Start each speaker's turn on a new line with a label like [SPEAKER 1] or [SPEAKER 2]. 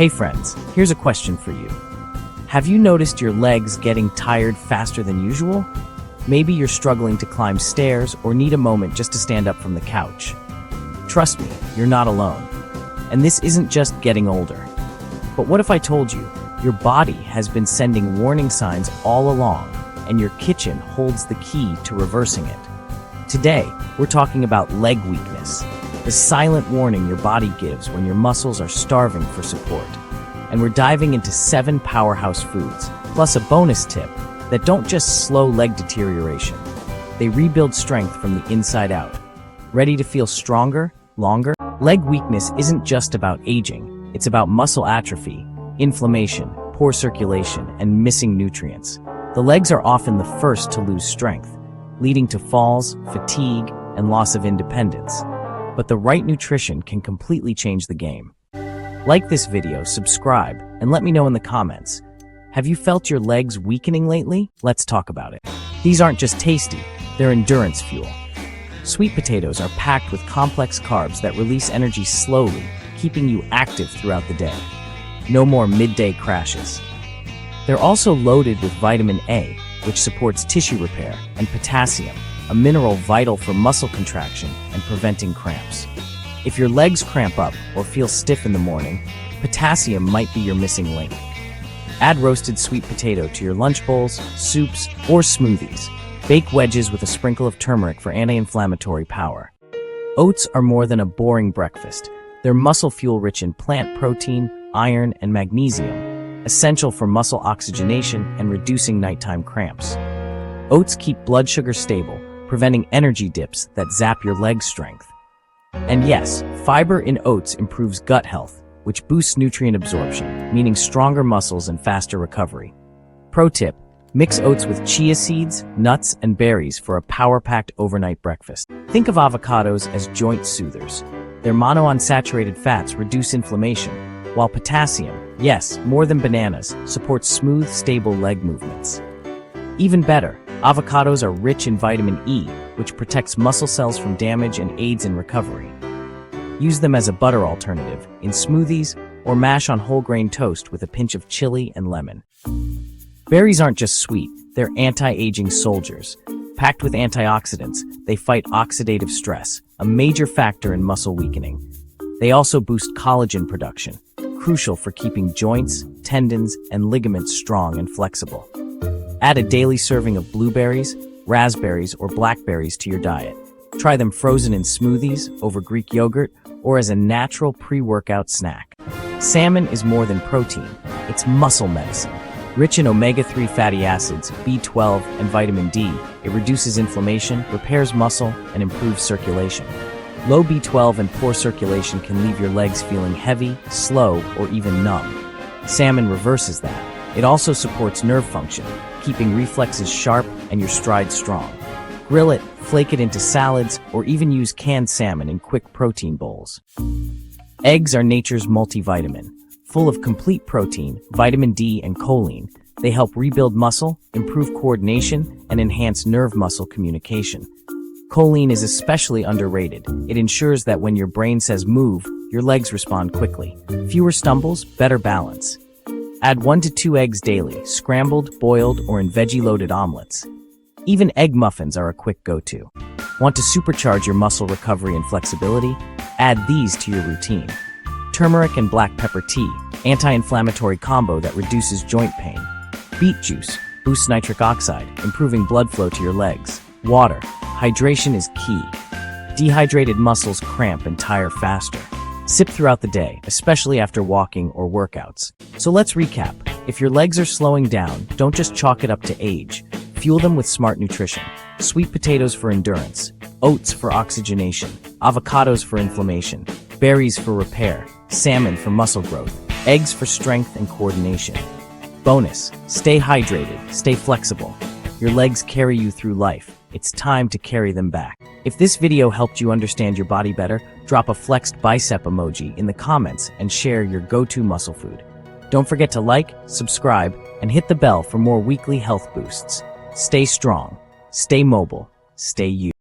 [SPEAKER 1] Hey friends, here's a question for you. Have you noticed your legs getting tired faster than usual? Maybe you're struggling to climb stairs or need a moment just to stand up from the couch. Trust me, you're not alone. And this isn't just getting older. But what if I told you, your body has been sending warning signs all along, and your kitchen holds the key to reversing it? Today, we're talking about leg weakness, the silent warning your body gives when your muscles are starving for support. And we're diving into 7 powerhouse foods, plus a bonus tip that don't just slow leg deterioration. They rebuild strength from the inside out. Ready to feel stronger, longer? Leg weakness isn't just about aging, it's about muscle atrophy, inflammation, poor circulation, and missing nutrients. The legs are often the first to lose strength, leading to falls, fatigue, and loss of independence. But the right nutrition can completely change the game. Like this video, subscribe, and let me know in the comments. Have you felt your legs weakening lately? Let's talk about it. These aren't just tasty, they're endurance fuel. Sweet potatoes are packed with complex carbs that release energy slowly, keeping you active throughout the day. No more midday crashes. They're also loaded with vitamin A, which supports tissue repair, and potassium, a mineral vital for muscle contraction and preventing cramps. If your legs cramp up or feel stiff in the morning, potassium might be your missing link. Add roasted sweet potato to your lunch bowls, soups, or smoothies. Bake wedges with a sprinkle of turmeric for anti-inflammatory power. Oats are more than a boring breakfast. They're muscle fuel rich in plant protein, iron, and magnesium, essential for muscle oxygenation and reducing nighttime cramps. Oats keep blood sugar stable, preventing energy dips that zap your leg strength. And yes, fiber in oats improves gut health, which boosts nutrient absorption, meaning stronger muscles and faster recovery. Pro tip, mix oats with chia seeds, nuts, and berries for a power-packed overnight breakfast. Think of avocados as joint soothers. Their monounsaturated fats reduce inflammation, while potassium, yes, more than bananas, supports smooth, stable leg movements. Even better, avocados are rich in vitamin E, which protects muscle cells from damage and aids in recovery. Use them as a butter alternative, in smoothies, or mash on whole grain toast with a pinch of chili and lemon. Berries aren't just sweet, they're anti-aging soldiers. Packed with antioxidants, they fight oxidative stress, a major factor in muscle weakening. They also boost collagen production, crucial for keeping joints, tendons, and ligaments strong and flexible. Add a daily serving of blueberries, raspberries, or blackberries to your diet. Try them frozen in smoothies, over Greek yogurt, or as a natural pre-workout snack. Salmon is more than protein, it's muscle medicine. Rich in omega-3 fatty acids, B12, and vitamin D, it reduces inflammation, repairs muscle, and improves circulation. Low B12 and poor circulation can leave your legs feeling heavy, slow, or even numb. Salmon reverses that. It also supports nerve function, keeping reflexes sharp and your stride strong. Grill it, flake it into salads, or even use canned salmon in quick protein bowls. Eggs are nature's multivitamin. Full of complete protein, vitamin D, and choline, they help rebuild muscle, improve coordination, and enhance nerve-muscle communication. Choline is especially underrated. It ensures that when your brain says move, your legs respond quickly. Fewer stumbles, better balance. Add 1 to 2 eggs daily, scrambled, boiled, or in veggie-loaded omelets. Even egg muffins are a quick go-to. Want to supercharge your muscle recovery and flexibility? Add these to your routine. Turmeric and black pepper tea, anti-inflammatory combo that reduces joint pain. Beet juice, boosts nitric oxide, improving blood flow to your legs. Water, hydration is key. Dehydrated muscles cramp and tire faster. Sip throughout the day, especially after walking or workouts. So let's recap. If your legs are slowing down, don't just chalk it up to age. Fuel them with smart nutrition. Sweet potatoes for endurance, oats for oxygenation, avocados for inflammation, berries for repair, salmon for muscle growth, eggs for strength and coordination. Bonus, stay hydrated, stay flexible. Your legs carry you through life. It's time to carry them back. If this video helped you understand your body better, drop a flexed bicep emoji in the comments and share your go-to muscle food. Don't forget to like, subscribe, and hit the bell for more weekly health boosts. Stay strong, stay mobile, stay you.